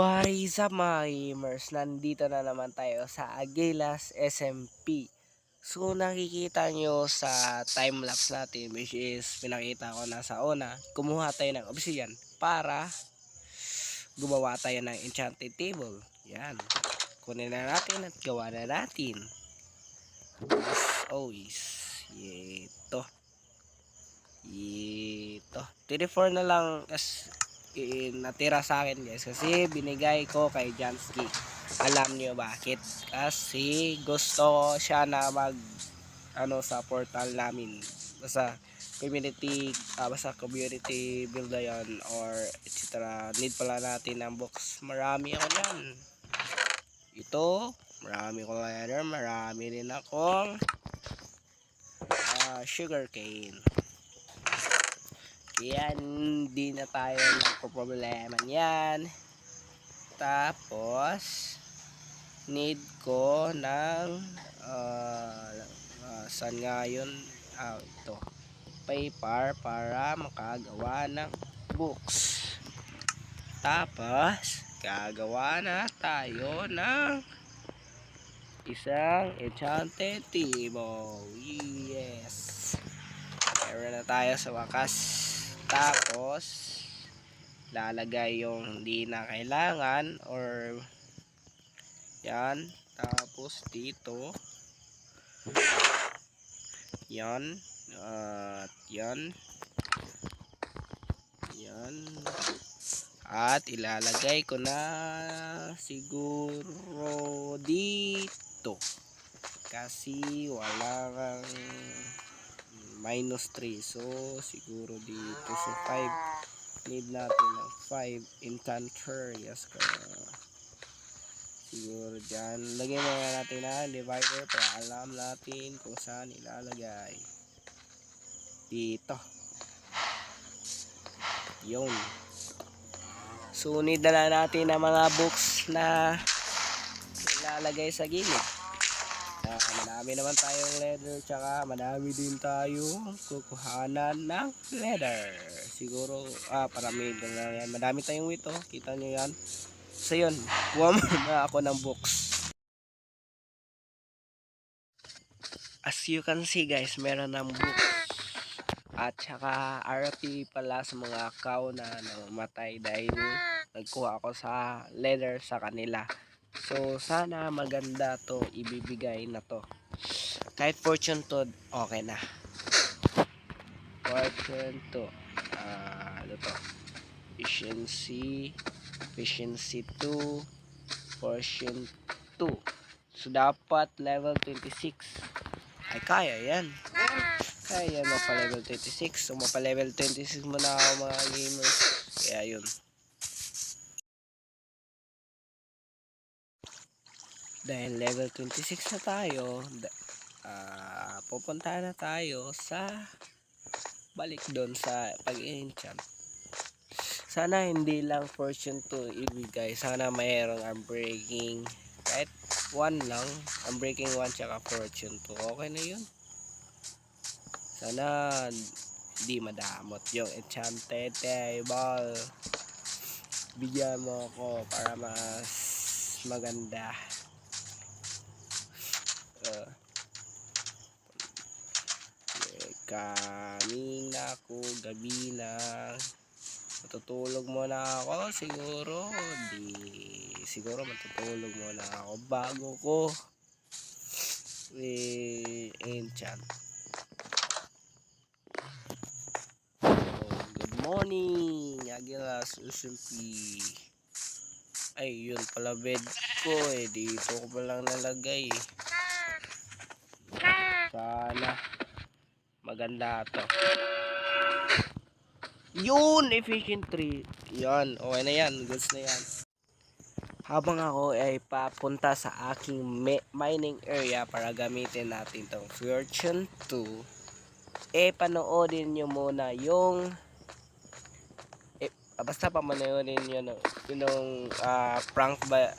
What is up mga gamers? Nandito na naman tayo sa Agilas SMP. So nakikita nyo sa timelapse natin, which is pinakita ko na sa una, kumuha tayo ng obsidian para gumawa tayo ng enchanted table. Yan, kunin na natin at gawa na natin. As always, ito 34 na lang natira sa akin guys, kasi binigay ko kay Jansky. Alam niyo bakit? Kasi gusto ko siya na mag sa portal namin, basta community build na yan or etc. Need pala natin ng box. Marami ako yan. Marami ko yan. Marami rin akong sugar cane. Kaya hindi na tayo nagpo-problema yan. Tapos need ko ng saan nga yun? Ito, paper para makagawa ng books. Tapos gagawa na tayo ng isang enchanted table. Yes, meron na tayo sa wakas. Tapos lalagay yung hindi na kailangan or yan. Tapos dito yan at yan at ilalagay ko na siguro dito kasi wala kang -3, so siguro dito. So 5, need natin ng 5 enchanter. Yes, siguro dyan lagyan mo natin na divider para alam natin kung saan ilalagay. Dito yun. So need na natin ng mga books na ilalagay sa gilid. Madami naman tayong leather, tsaka madami din tayong kukuhanan ng leather. Siguro parami na yan. Madami tayong wito, kita nyo yan. So yun, kuha muna ako ng books. As you can see guys, meron ng books at saka RP pala sa mga cow na namatay dahil nagkuha ako sa leather sa kanila. So sana maganda to ibibigay na to. Kahit fortune to, okay na. Fortune to ano to, efficiency 2, fortune 2. So dapat level 26. Ay kaya yan. Kaya mapa level 26. So mapa level 26 muna ako mga gamers. Kaya yun. Dahil level 26 na tayo, pupunta na tayo sa balik doon sa pag-enchant. Sana hindi lang fortune to ibigay. Sana mayroong unbreaking, kahit 1 lang, unbreaking 1 tsaka fortune to. Okay na yun. Sana di madamot yung enchanted table. Bigyan mo ako para mas maganda. Kaming na ako, gabi na, matutulog muna ako siguro matutulog muna ako bago ko enchant. Good morning Agilas SMP. Ay yun pala bed ko dito ko palang nalagay. Sana maganda to. Yun, efficient 3. Yan, okay na yan. Goods na yan. Habang ako ay papunta sa aking mining area para gamitin natin tong fortune 2, panoodin nyo muna yung basta pamanoodin nyo yung prank ba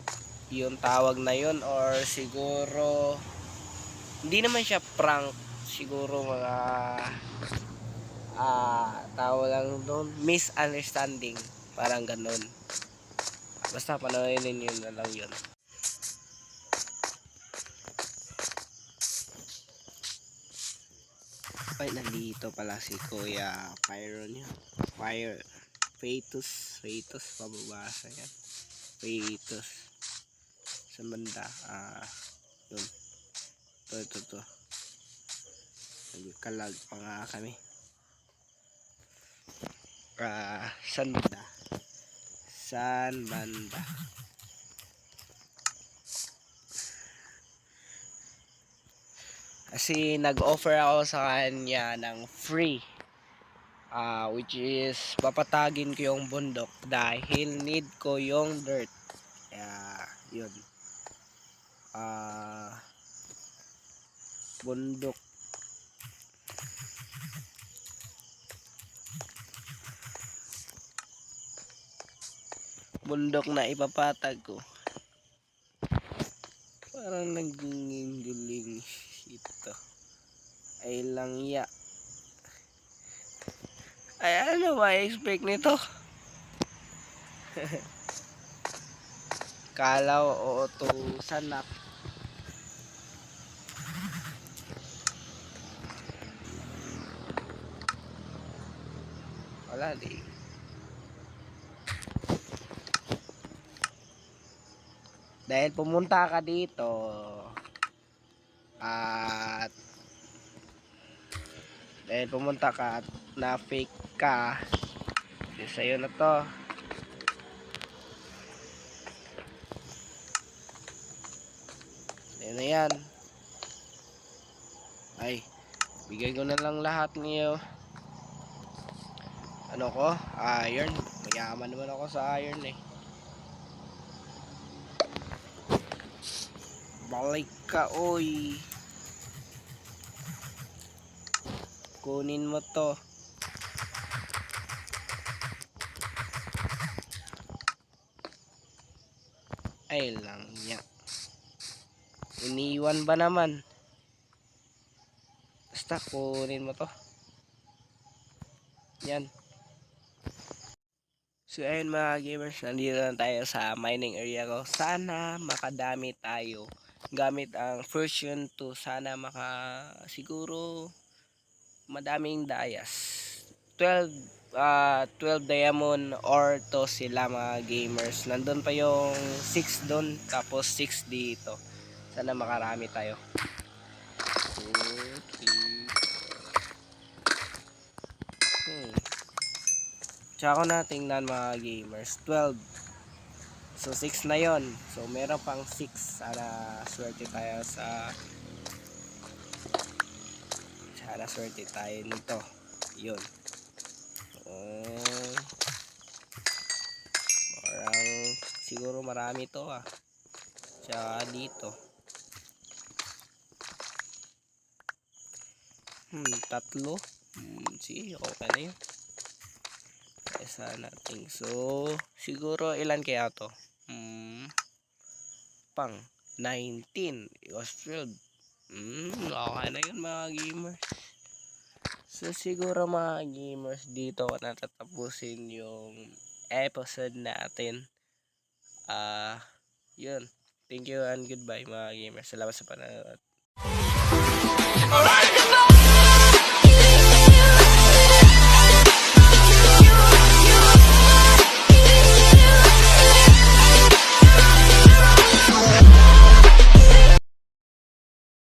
yung tawag na yun, or siguro hindi naman siya prank, siguro mga tawag lang doon, misunderstanding, parang ganun. Basta panoorin nyo na lang yun. Ay, nandito pala si Kuya Pyro nyo. Fetus, pababasa yan. Fetus. Sa banda, yun. Ito. Nagkalag pa nga kami. San banda. Kasi nag-offer ako sa kanya ng free. Which is papatagin ko yung bundok dahil need ko yung dirt. Yun. Bundok. Bundok na ipapatag ko. Parang naging ito. Ay lang ya. Ay, ano ba expect nito? Kalaw o sanak. Wala di. Dahil pumunta ka dito at na fake ka, sa'yo na to. Sa'yo na yan. Ay, bigay ko na lang lahat niyo. Ano ko? Iron. Mayaman naman ako sa iron eh. Balik ka, oy. Kunin mo to. Ay lang niya. Iniwan ba naman? Basta kunin mo to. Yan. So ayun mga gamers, nandito na tayo sa mining area ko. Sana makadami tayo gamit ang version 2. Sana siguro madaming dayas. 12 diamond or to sila mga gamers. Nandun pa yung 6 doon, tapos 6 dito. Sana makarami tayo. Tsaka ko na tingnan mga gamers, 12. So 6 na yon. So meron pang 6. Sana swerte tayo nito. Yun. Parang siguro marami to Tsaka dito. 3. Sige, okay na yun. Kesa natin. So siguro ilan kaya to? Pang 19. It was 12. Okay na yun mga gamers. So siguro mga gamers, dito ko natatapusin yung episode natin. Yun. Thank you and goodbye mga gamers. Salamat sa panonood.